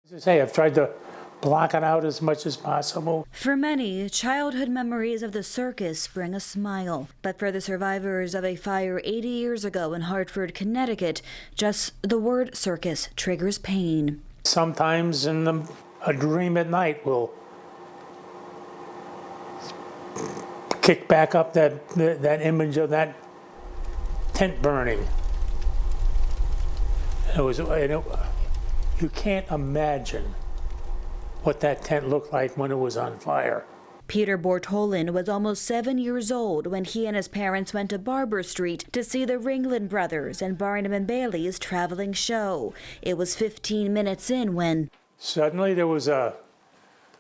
As I say, I've tried to block it out as much as possible. For many, childhood memories of the circus bring a smile. But for the survivors of a fire 80 years ago in Hartford, Connecticut, just the word circus triggers pain. Sometimes a dream at night will kick back up that image of that tent burning. You can't imagine what that tent looked like when it was on fire. Peter Bortolin was almost 7 years old when he and his parents went to Barber Street to see the Ringling brothers and Barnum and Bailey's traveling show. It was 15 minutes in when suddenly there was a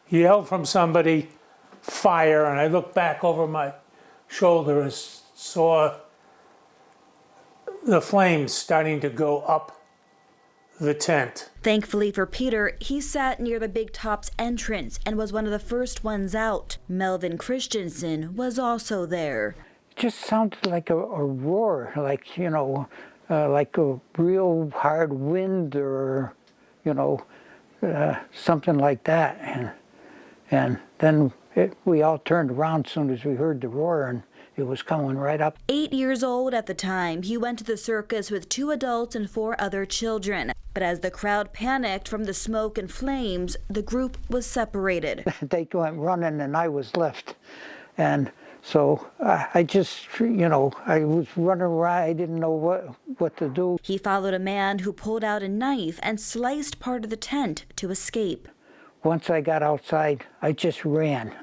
yell from somebody, fire, and I looked back over my shoulder and saw the flames starting to go up the tent. Thankfully for Peter, he sat near the Big Top's entrance and was one of the first ones out. Melvin Christensen was also there. It just sounded like a roar, like, like a real hard wind or, something like that. And then we all turned around as soon as we heard the roar, and it was coming right up. 8 years old at the time, he went to the circus with 2 adults and 4 other children. But as the crowd panicked from the smoke and flames, the group was separated. They went running and I was left. And so I just, I was running around. I didn't know what to do. He followed a man who pulled out a knife and sliced part of the tent to escape. Once I got outside, I just ran.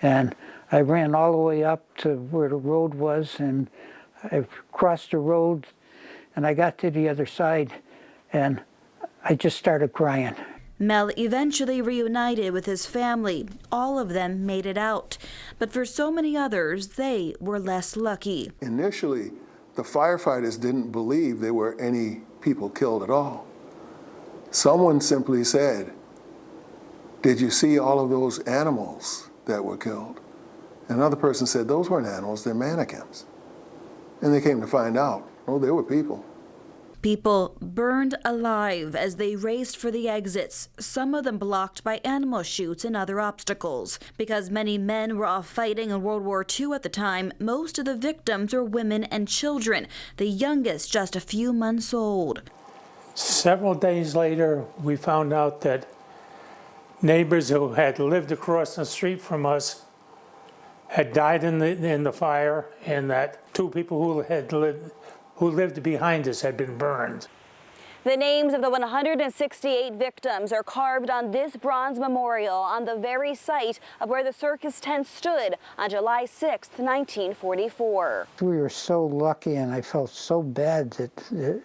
And I ran all the way up to where the road was, and I crossed the road, and I got to the other side, and I just started crying. Mel eventually reunited with his family. All of them made it out. But for so many others, they were less lucky. Initially, the firefighters didn't believe there were any people killed at all. Someone simply said, "Did you see all of those animals that were killed?" Another person said, "Those weren't animals, they're mannequins." And they came to find out, they were people. People burned alive as they raced for the exits, some of them blocked by animal chutes and other obstacles. Because many men were off fighting in World War II at the time, most of the victims were women and children, the youngest just a few months old. Several days later, we found out that neighbors who had lived across the street from us had died in the fire, and that 2 people who lived behind us had been burned. The names of the 168 victims are carved on this bronze memorial on the very site of where the circus tent stood on July 6, 1944. We were so lucky, and I felt so bad that,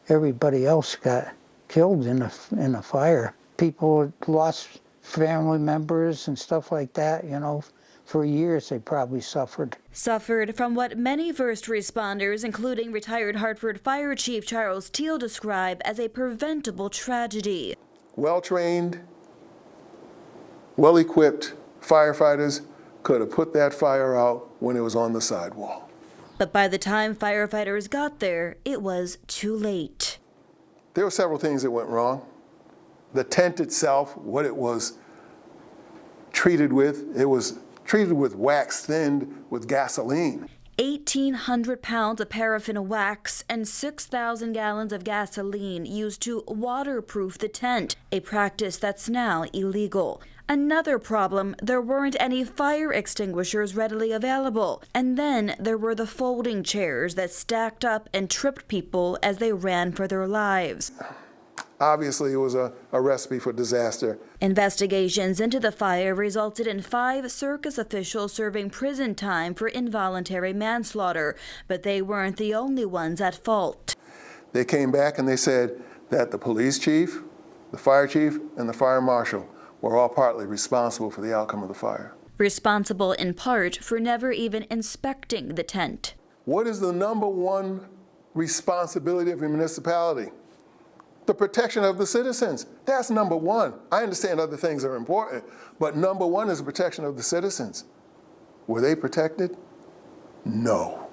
everybody else got killed in the fire. People lost family members and stuff like that, For years, they probably suffered. Suffered from what many first responders, including retired Hartford Fire Chief Charles Teal, describe as a preventable tragedy. Well-trained, well-equipped firefighters could have put that fire out when it was on the sidewall. But by the time firefighters got there, it was too late. There were several things that went wrong. The tent itself, what it was treated with, it was treated with wax thinned with gasoline. 1,800 pounds of paraffin wax and 6,000 gallons of gasoline used to waterproof the tent, a practice that's now illegal. Another problem, there weren't any fire extinguishers readily available. And then there were the folding chairs that stacked up and tripped people as they ran for their lives. Obviously, it was a recipe for disaster. Investigations into the fire resulted in 5 circus officials serving prison time for involuntary manslaughter, but they weren't the only ones at fault. They came back and they said that the police chief, the fire chief, and the fire marshal were all partly responsible for the outcome of the fire. Responsible in part for never even inspecting the tent. What is the number one responsibility of a municipality? The protection of the citizens. That's number one. I understand other things are important, but number one is the protection of the citizens. Were they protected? No.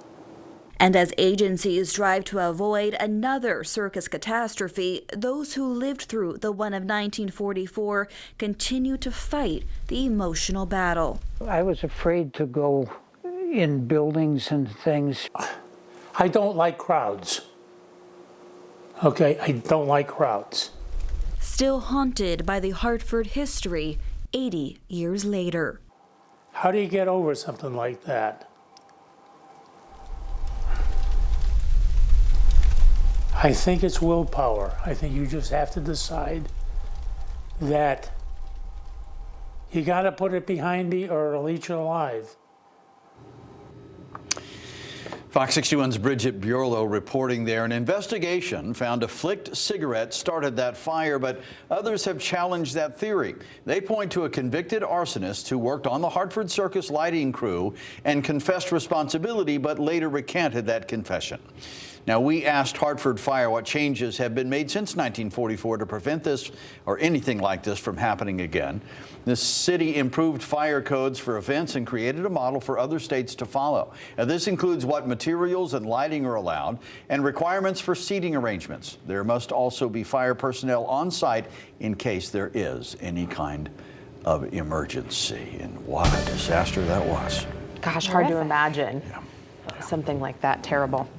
And as agencies strive to avoid another circus catastrophe, those who lived through the one of 1944 continue to fight the emotional battle. I was afraid to go in buildings and things. I don't like crowds. Okay, I don't like crowds. Still haunted by the Hartford history 80 years later. How do you get over something like that? I think it's willpower. I think you just have to decide that you got to put it behind me or it'll eat you alive. Fox 61's Bridget Bureau reporting there. An investigation found a flicked cigarette started that fire, but others have challenged that theory. They point to a convicted arsonist who worked on the Hartford Circus lighting crew and confessed responsibility, but later recanted that confession. Now, we asked Hartford Fire what changes have been made since 1944 to prevent this or anything like this from happening again. The city improved fire codes for events and created a model for other states to follow. Now, this includes what materials and lighting are allowed and requirements for seating arrangements. There must also be fire personnel on site in case there is any kind of emergency. And what a disaster that was. Gosh, hard to imagine something like that. Terrible.